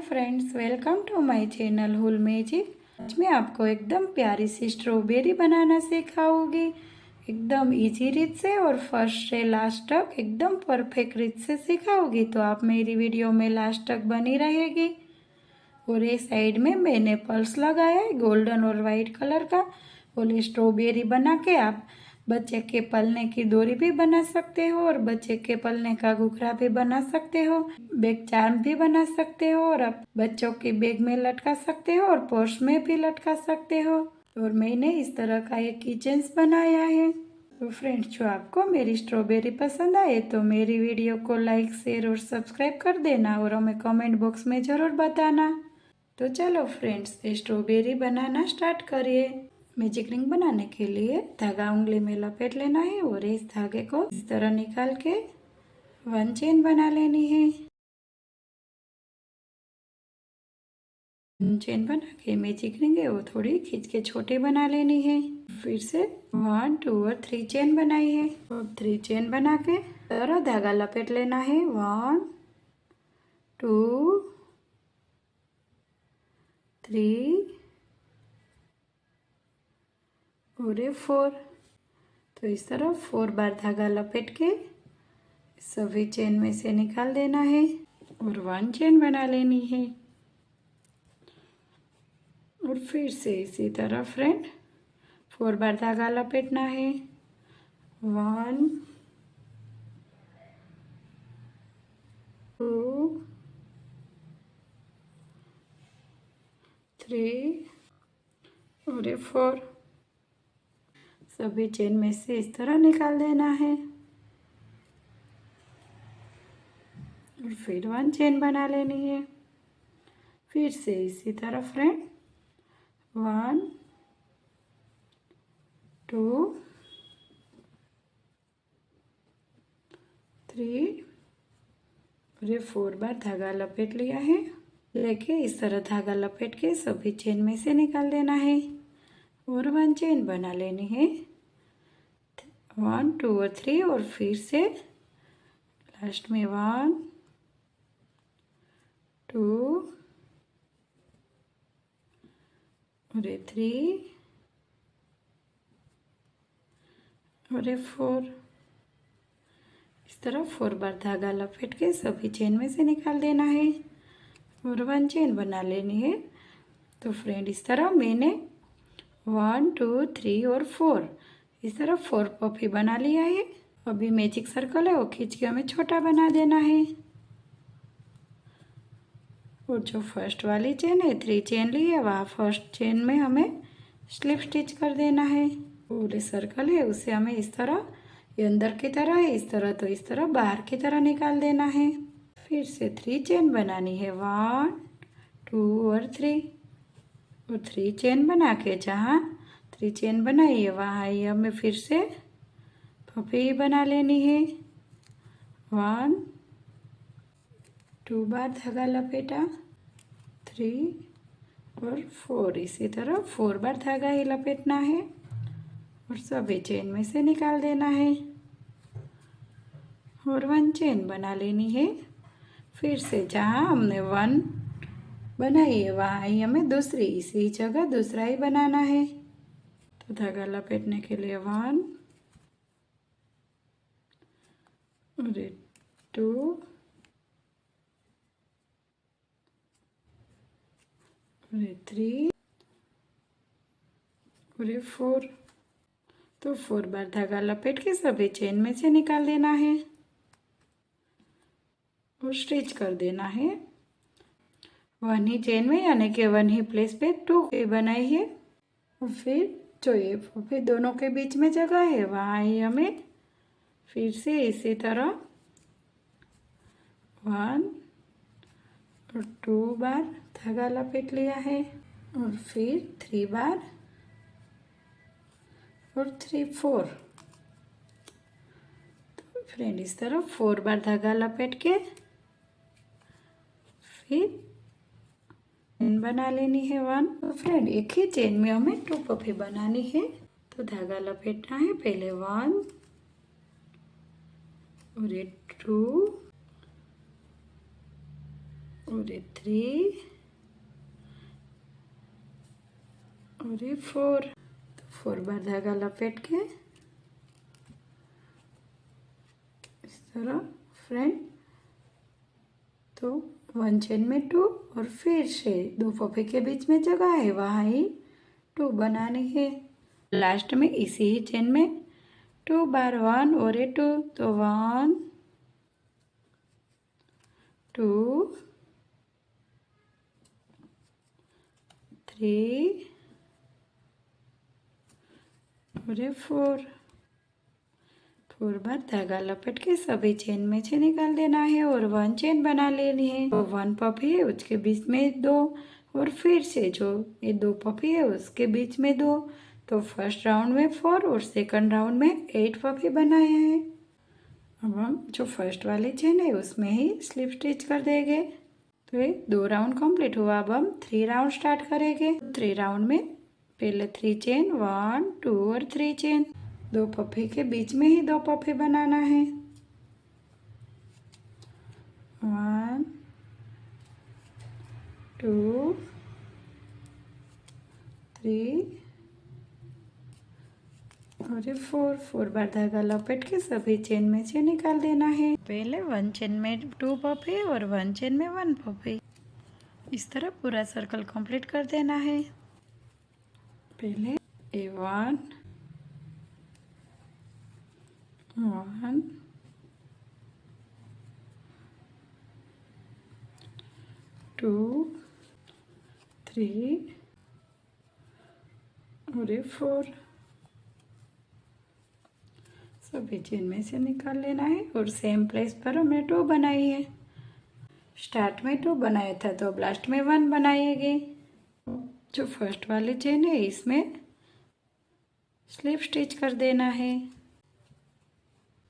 Friends, welcome to my channel हुल magic. आज मैं आपको एकदम प्यारी सी स्ट्रॉबेरी बनाना सिखाऊंगी, एकदम इजी रीत से और फर्स्ट से लास्ट तक एकदम परफेक्ट रीत से सिखाऊंगी। तो आप मेरी वीडियो में लास्ट तक बनी रहेगी। और ये साइड में मैंने पल्स लगाया है गोल्डन और वाइट कलर का। और ये स्ट्रॉबेरी बना के आप बच्चे के पलने की डोरी भी बना सकते हो और बच्चे के पलने का घुघरा भी बना सकते हो, बैग चार्म भी बना सकते हो और आप बच्चों के बैग में लटका सकते हो और पर्स में भी लटका सकते हो। और मैंने इस तरह का एक किचन्स बनाया है। तो फ्रेंड्स, जो आपको मेरी स्ट्रॉबेरी पसंद आए तो मेरी वीडियो को लाइक, शेयर और सब्सक्राइब कर देना और हमें कमेंट बॉक्स में ज़रूर बताना। तो चलो फ्रेंड्स, स्ट्रॉबेरी बनाना स्टार्ट करिए। मैजिक रिंग बनाने के लिए धागा उंगली में लपेट लेना है और इस धागे को इस तरह निकाल के वन चेन बना लेनी है। वन चेन बना के मैजिक रिंग है वो थोड़ी खींच के छोटी बना लेनी है। फिर से 1, 2 और 3 चेन बनाई है। अब 3 चेन बना के तरह धागा लपेट लेना है। 1, 2, 3 और 4। तो इस तरह 4 बार धागा लपेट के सभी चेन में से निकाल देना है और 1 चेन बना लेनी है। और फिर से इसी तरह फ्रेंड 4 बार धागा लपेटना है। 1, 2, 3 और 4। सभी चेन में से इस तरह निकाल देना है और फिर 1 चेन बना लेनी है। फिर से इसी तरह फ्रेंड 1, 2, 3 और 4 बार धागा लपेट लिया है। लेके इस तरह धागा लपेट के सभी चेन में से निकाल देना है और 1 चेन बना लेनी है। 1, 2 और 3 और फिर से लास्ट में 1, 2 और 3 और 4। इस तरह 4 बार धागा लपेट के सभी चेन में से निकाल देना है और 1 चेन बना लेनी है। तो फ्रेंड, इस तरह मैंने 1, 2, 3 और 4 इस तरह 4 पफी बना लिया है। अभी मैजिक सर्कल है वो खींच के हमें छोटा बना देना है। और जो फर्स्ट वाली चेन है 3 चेन ली है, वहाँ फर्स्ट चेन में हमें स्लिप स्टिच कर देना है। पूरे सर्कल है उसे हमें इस तरह, ये अंदर की तरह है इस तरह, तो इस तरह बाहर की तरह निकाल देना है। फिर से 3 चेन बनानी है। 1, 2 और 3 और 3 चेन बना के जहाँ 3 चेन बनाई है वहाँ ये हमें फिर से पफी बना लेनी है। 1, 2 बार धागा लपेटा, 3 और 4 इसी तरह 4 बार धागा ही लपेटना है और सभी चेन में से निकाल देना है और 1 चेन बना लेनी है। फिर से जहाँ हमने 1 बनाई है वहाँ ही हमें दूसरी इसी जगह दूसरा ही बनाना है। तो धागा लपेटने के लिए 1 और 2 और 3 और 4। तो 4 बार धागा लपेट के सभी चेन में से निकाल देना है और स्टिच कर देना है। 1 ही चेन में यानी कि 1 ही प्लेस पे 2 बनाई है। और फिर जो ये फिर दोनों के बीच में जगह है वहाँ ही हमें फिर से इसी तरह 1 और 2 बार धागा लपेट लिया है और फिर 3 बार और 3, 4। तो फ्रेंड, इस तरह 4 बार धागा लपेट के फिर चेन बना लेनी है 1। तो फ्रेंड, एक ही चेन में हमें 2 पफी बनानी है। तो धागा लपेटना है पहले 1 और 2 और ये 3 और ये 4। तो 4 बार धागा लपेट के इस तरह फ्रेंड। तो 1 चेन में 2 और फिर से 2 पफी के बीच में जगह है वहाँ ही 2 बनानी है। लास्ट में इसी ही चेन में 2 बार 1 और ये 2, तो 1 2 3 और ये 4 बार धागा लपेट के सभी चेन में से निकाल देना है और 1 चेन बना लेनी है। तो 1 पफी है उसके बीच में 2 और फिर से जो ये 2 पफी है उसके बीच में 2। तो फर्स्ट राउंड में 4 और सेकंड राउंड में 8 पफी बनाए हैं। अब हम जो फर्स्ट वाली चेन है उसमें ही स्लिप स्टिच कर देंगे। तो ये 2 राउंड कंप्लीट हुआ। अब हम 3 राउंड स्टार्ट करेंगे। 3 राउंड में पहले 3 चेन 1 2 और 3 चेन, 2 पफी के बीच में ही 2 पफी बनाना है। 1 2 3 और ये 4 बार धागा लपेट के सभी चेन में से निकाल देना है। पहले 1 चेन में 2 पफी और 1 चेन में 1 पफी। इस तरह पूरा सर्कल कंप्लीट कर देना है। पहले ए 1 1 2 3 और ये 4 सभी चेन में से निकाल लेना है और सेम प्लेस पर हमने 2 बनाई है। स्टार्ट में 2 बनाया था तो अब लास्ट में 1 बनाएंगे। जो फर्स्ट वाली चेन है इसमें स्लिप स्टिच कर देना है।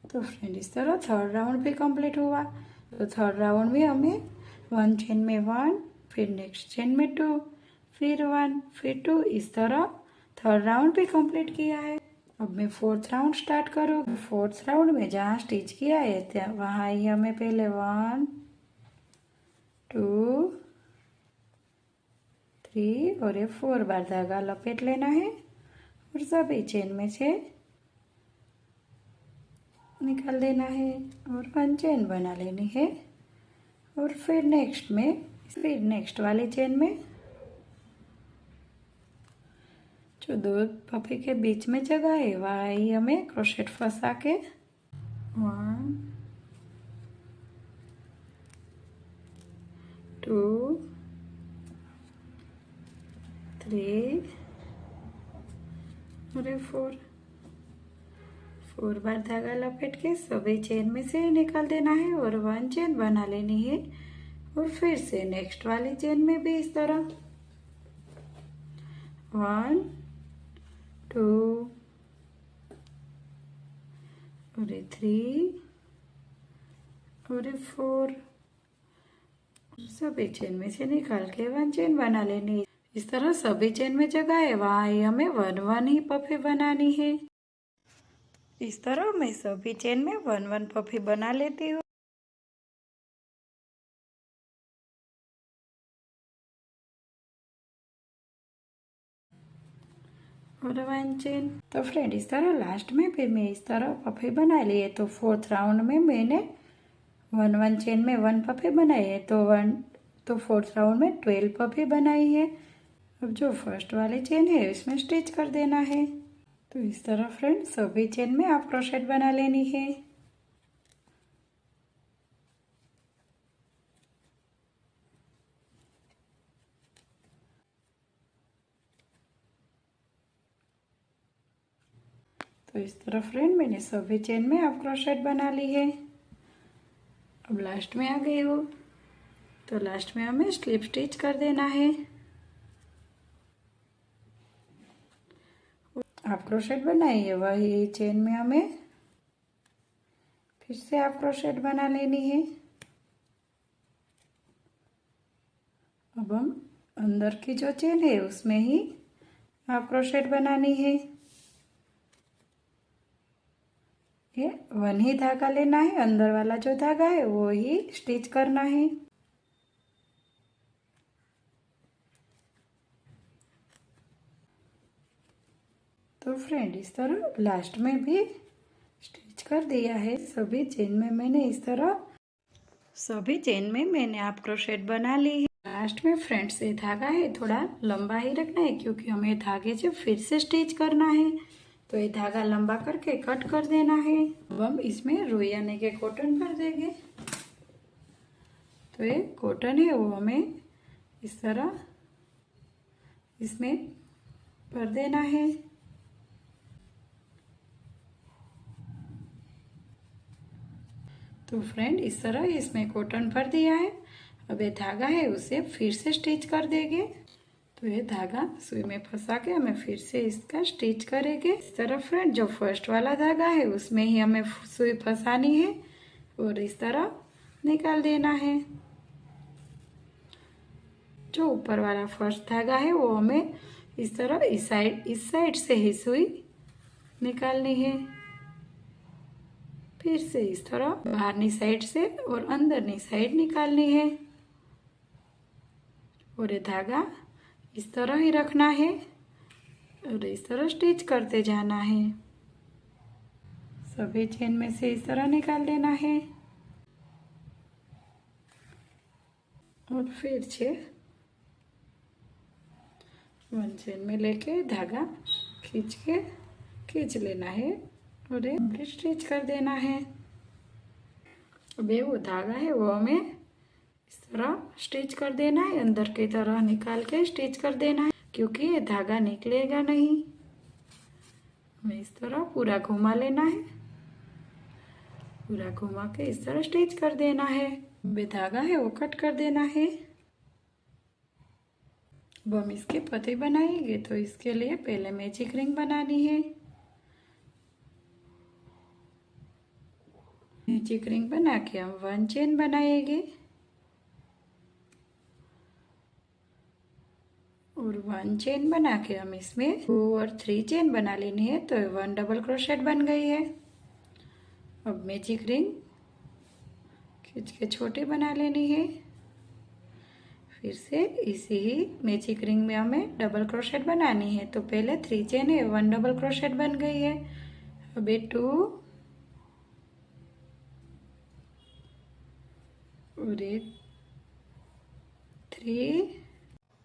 तो फ्रेंड इस तरह थर्ड राउंड भी कंप्लीट हुआ। तो थर्ड राउंड में हमें 1 चेन में 1, फिर नेक्स्ट चेन में 2, फिर 1, फिर 2, इस तरह थर्ड राउंड भी कंप्लीट किया है। अब मैं फोर्थ राउंड स्टार्ट करूँ। फोर्थ राउंड में जहाँ स्टिच किया है वहाँ ही हमें पहले 1 2 3 और ये 4 बार धागा लपेट लेना है और सभी चेन में से निकाल देना है और 1 चेन बना लेनी है। और फिर नेक्स्ट वाली चेन में जो 2 पफी के बीच में जगह है वहाँ ही हमें क्रोशेट फंसा के 1 2 3 और 4 बार धागा लपेट के सभी चेन में से निकाल देना है और 1 चेन बना लेनी है। और फिर से नेक्स्ट वाली चेन में भी इस तरह 1 2 और 3 और 4 सभी चेन में से निकाल के 1 चेन बना लेनी है। इस तरह सभी चेन में जगह है वहाँ ही हमें 1 1 ही पफी बनानी है। इस तरह मैं सभी चेन में 1 1 पफी बना लेती हूँ। और 1 चेन। तो फ्रेंड इस तरह लास्ट में फिर मैं इस तरह पफी बना लिए। तो फोर्थ राउंड में मैंने 1 1 चेन में 1 पफी बनाई है। तो फोर्थ राउंड में 12 पफी बनाई है। अब जो फर्स्ट वाली चेन है इसमें स्टिच कर देना है। तो इस तरह फ्रेंड सभी चेन में आप क्रोशेट बना लेनी है। तो इस तरह फ्रेंड मैंने सभी चेन में आप क्रोशेट बना ली है। अब लास्ट में आ गई हो तो लास्ट में हमें स्लिप स्टिच कर देना है। आप क्रोशेट बनाइए वही चेन में हमें फिर से आप क्रोशेट बना लेनी है। अब हम अंदर की जो चेन है उसमें ही आप क्रोशेट बनानी है। ये 1 ही धागा लेना है, अंदर वाला जो धागा है वो ही स्टिच करना है। तो फ्रेंड इस तरह लास्ट में भी स्टिच कर दिया है। सभी चेन में मैंने इस तरह आप क्रोशेट बना ली है। लास्ट में फ्रेंड्स ये धागा है थोड़ा लंबा ही रखना है, क्योंकि हमें धागे से फिर से स्टिच करना है। तो ये धागा लंबा करके कट कर देना है। अब हम इसमें रुई यानी के कॉटन भर देंगे। तो ये कॉटन है वो हमें इस तरह इसमें भर देना है। तो फ्रेंड इस तरह इसमें कॉटन भर दिया है। अब ये धागा है उसे फिर से स्टिच कर देंगे। तो ये धागा सुई में फंसा के हमें फिर से इसका स्टिच करेंगे। इस तरह फ्रेंड जो फर्स्ट वाला धागा है उसमें ही हमें सुई फंसानी है और इस तरह निकाल देना है। जो ऊपर वाला फर्स्ट धागा है वो हमें इस तरह इस साइड से ही सुई निकालनी है। फिर से इस तरह बाहरनी साइड से और अंदरनी साइड निकालनी है और ये धागा इस तरह ही रखना है और इस तरह स्टिच करते जाना है। सभी चेन में से इस तरह निकाल देना है और फिर से वन चेन में लेके धागा खींच लेना है और ये स्टिच कर देना है। अब ये वो धागा है वो हमें इस तरह स्टिच कर देना है, अंदर की तरह निकाल के स्टिच कर देना है, क्योंकि ये धागा निकलेगा नहीं। हमें इस तरह पूरा घुमा लेना है, पूरा घुमा के इस तरह स्टिच कर देना है। ये धागा है वो कट कर देना है। अब हम इसके पत्ते बनाएंगे, तो इसके लिए पहले मैजिक रिंग बनानी है। मैजिक रिंग बना के हम वन चेन बनाएंगे और वन चेन बना के हम इसमें 2 और 3 चेन बना लेनी है। तो 1 डबल क्रोशेट बन गई है। अब मैजिक रिंग खींच के छोटी बना लेनी है। फिर से इसी ही मैजिक रिंग में हमें डबल क्रोशेट बनानी है। तो पहले 3 चेन है, 1 डबल क्रोशेट बन गई है। अब ये 2 और 3,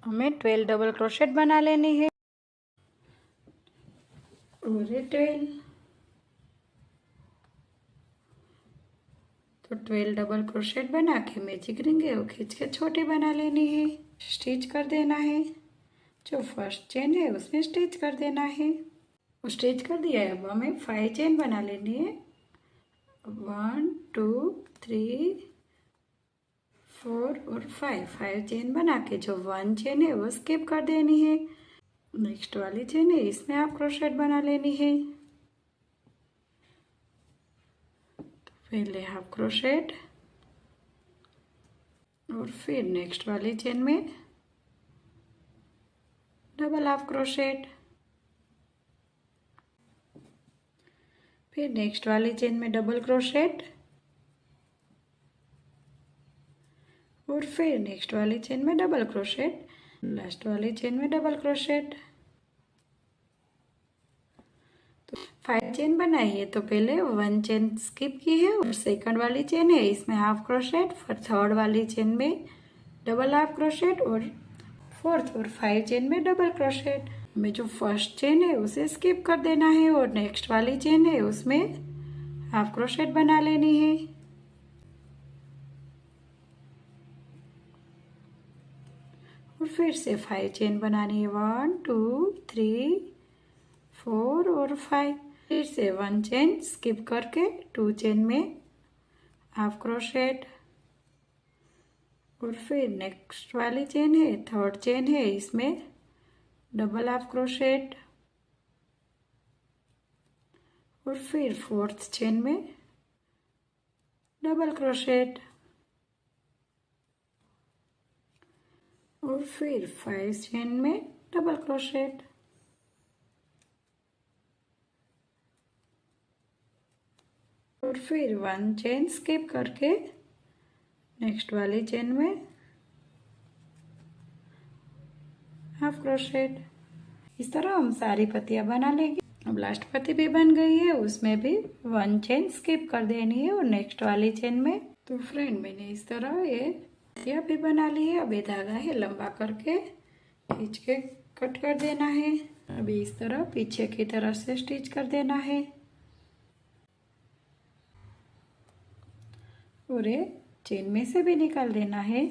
हमें 12 डबल क्रोशेट बना लेनी है और 12। तो 12 डबल क्रोशेट बना के मैजिक रिंग है वो खींच के छोटी बना लेनी है, स्टिच कर देना है। जो फर्स्ट चेन है उसमें स्टिच कर देना है। वो स्टिच कर दिया है। अब हमें 5 चेन बना लेनी है। 1 2 3 4 और 5 चेन बना के जो 1 चेन है वो स्किप कर देनी है। नेक्स्ट वाली चेन है इसमें आप क्रोशेट बना लेनी है। तो पहले हाफ क्रोशेट और फिर नेक्स्ट वाली चेन में डबल हाफ क्रोशेट, फिर नेक्स्ट वाली चेन में डबल क्रोशेट और फिर नेक्स्ट वाली चेन में डबल क्रोशेट, लास्ट वाली चेन में डबल क्रोशेट। तो 5 चेन बनाई है। तो पहले 1 चेन स्किप की है और सेकंड वाली चेन है इसमें हाफ क्रोशेट, फिर थर्ड वाली चेन में डबल हाफ क्रोशेट और फोर्थ और 5 चेन में डबल क्रोशेट। में जो फर्स्ट चेन है उसे स्किप कर देना है और नेक्स्ट वाली चेन है उसमें हाफ क्रोशेट बना लेनी है। और फिर से 5 चेन बनानी है। 1 2 3 4 और 5। फिर से 1 चेन स्किप करके 2 चेन में हाफ क्रोशेट और फिर नेक्स्ट वाली चेन है थर्ड चेन है इसमें डबल हाफ क्रोशेट और फिर फोर्थ चेन में डबल क्रोशेट और फिर 5 चेन में डबल क्रोशेट और फिर 1 चेन स्किप करके नेक्स्ट वाली चेन में हाफ क्रोशेट। इस तरह हम सारी पत्तियां बना लेंगे। अब लास्ट पत्ती भी बन गई है, उसमें भी 1 चेन स्किप कर देनी है और नेक्स्ट वाली चेन में। तो फ्रेंड मैंने इस तरह ये पत्तियाँ भी बना ली है। अब ये धागा है लंबा करके खींच के कट कर देना है। अभी इस तरह पीछे की तरफ से स्टिच कर देना है और ये चेन में से भी निकाल देना है।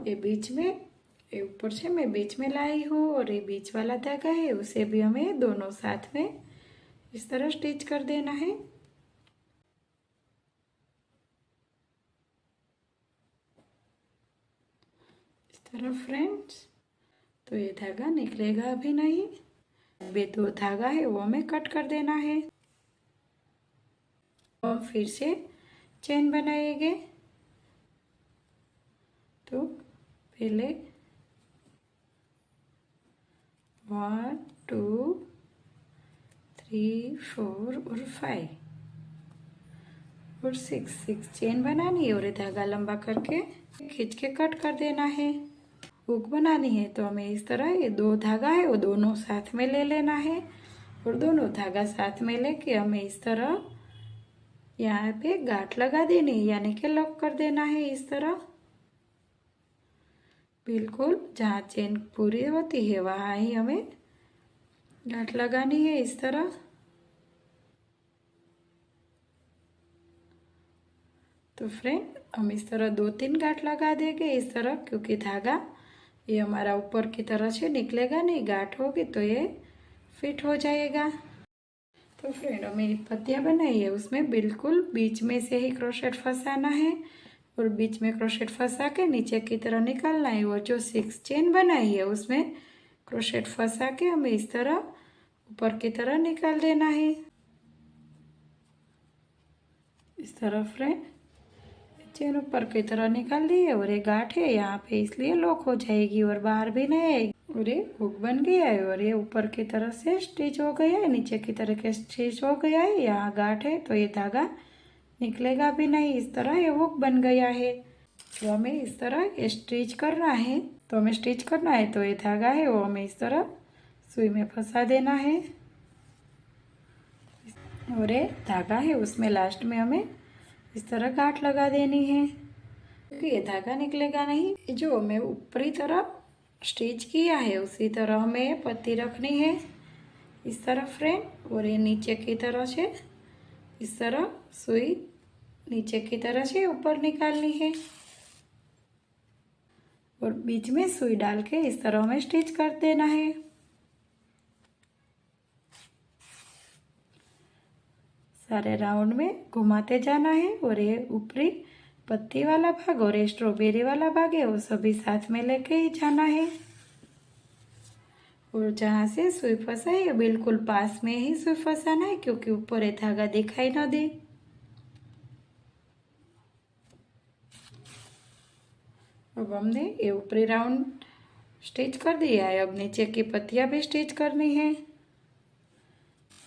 ये बीच में, ये ऊपर से मैं बीच में लाई हूँ और ये बीच वाला धागा है उसे भी हमें दोनों साथ में इस तरह स्टिच कर देना है। इस तरह फ्रेंड्स, तो ये धागा निकलेगा अभी नहीं। अभी 2 धागा है वो हमें कट कर देना है और फिर से चेन बनाएंगे। तो पहले 1 2 3 4 और 5 और 6 चेन बनानी है और ये धागा लंबा करके खींच के कट कर देना है। हुक बनानी है तो हमें इस तरह ये 2 धागा है वो दोनों साथ में ले लेना है और दोनों धागा साथ में लेके हमें इस तरह यहाँ पे गांठ लगा देनी है, यानी कि लॉक कर देना है। इस तरह बिल्कुल जहाँ चेन पूरी होती है वहाँ ही हमें गांठ लगानी है इस तरह। तो फ्रेंड हम इस तरह 2-3 गांठ लगा देंगे इस तरह, क्योंकि धागा ये हमारा ऊपर की तरह से निकलेगा नहीं, गांठ होगी तो ये फिट हो जाएगा। तो फ्रेंड हमें पत्तियाँ बनाई है उसमें बिल्कुल बीच में से ही क्रोशेट फंसाना है और बीच में क्रोशेट फंसा के नीचे की तरह निकालना है। और जो 6 चेन बनाई है उसमें क्रोशेट फंसा के हमें इस तरह ऊपर की तरह निकाल देना है इस तरह। फ्रेंड चेन ऊपर की तरह निकाल दी है और ये गांठ है यहाँ पे इसलिए लॉक हो जाएगी और बाहर भी नहीं आएगी और ये हुक बन गया है और ये ऊपर की तरह से स्टिच हो गया है, नीचे की तरह के स्टिच हो गया है। यहाँ गांठ है तो ये धागा निकलेगा भी नहीं, इस तरह ये हुक बन गया है। तो हमें इस तरह ये स्टिच करना है, तो हमें स्टिच करना है तो ये धागा है वो हमें इस तरह सुई में फंसा देना है और ये धागा है उसमें लास्ट में हमें इस तरह गांठ लगा देनी है, क्योंकि ये धागा निकलेगा नहीं। जो हमें ऊपरी तरफ स्टिच किया है उसी तरह हमें पत्ती रखनी है इस तरह फ्रेंड। और ये नीचे की तरह से इस तरह सुई नीचे की तरह से ऊपर निकालनी है और बीच में सुई डाल के इस तरह हमें स्टिच कर देना है। सारे राउंड में घुमाते जाना है और ये ऊपरी पत्ती वाला भाग और ये स्ट्रॉबेरी वाला भाग है वो सभी साथ में लेके ही जाना है और जहाँ से सुई फंसा है बिल्कुल पास में ही सुई फंसाना है, क्योंकि ऊपर ये धागा दिखाई ना दे। अब हमने ये ऊपरी राउंड स्टिच कर दिया है, अब नीचे की पत्तियाँ भी स्टिच करनी है।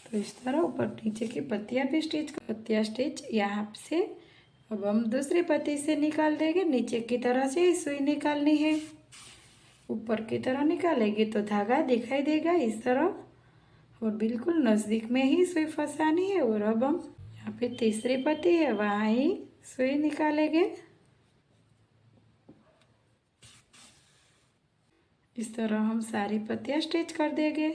तो इस तरह ऊपर नीचे की पत्तियाँ भी पत्तियाँ स्टिच यहाँ से अब हम दूसरी पत्ती से निकाल देंगे। नीचे की तरह से सुई निकालनी है, ऊपर की तरह निकालेगी तो धागा दिखाई देगा इस तरह और बिल्कुल नज़दीक में ही सुई फंसानी है। और अब हम यहाँ पे तीसरी पत्ती है वहाँ ही सुई निकालेंगे इस तरह। हम सारी पत्तियाँ स्टिच कर देंगे।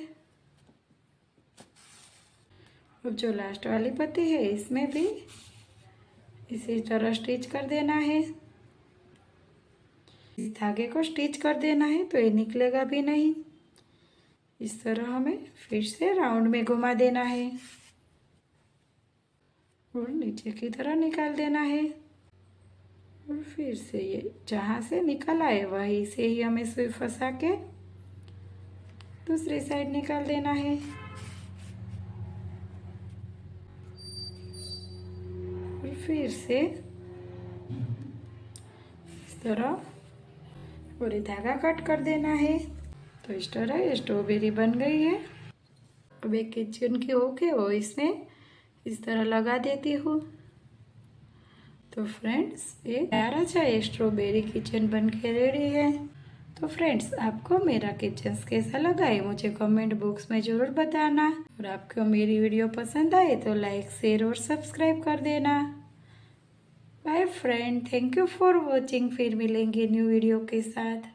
अब जो लास्ट वाली पत्ती है इसमें भी इसी तरह स्टिच कर देना है। इस धागे को स्टिच कर देना है तो ये निकलेगा भी नहीं। इस तरह हमें फिर से राउंड में घुमा देना है और नीचे की तरह निकाल देना है और फिर से ये जहाँ से निकला है वहीं से ही हमें सुई फंसा के दूसरी साइड निकाल देना है और फिर से इस तरह पूरी धागा कट कर देना है। तो इस तरह ये स्ट्रॉबेरी बन गई है। अब एक किचन की हुक है वो इसमें इस तरह लगा देती हूँ। तो फ्रेंड्स ये तैयार अच्छा ये स्ट्रॉबेरी किचन बन के रेडी है। तो फ्रेंड्स, आपको मेरा किचन कैसा लगा है मुझे कमेंट बॉक्स में ज़रूर बताना। और आपको मेरी वीडियो पसंद आए तो लाइक, शेयर और सब्सक्राइब कर देना। Bye friend, thank you for watching. फिर मिलेंगे न्यू वीडियो के साथ।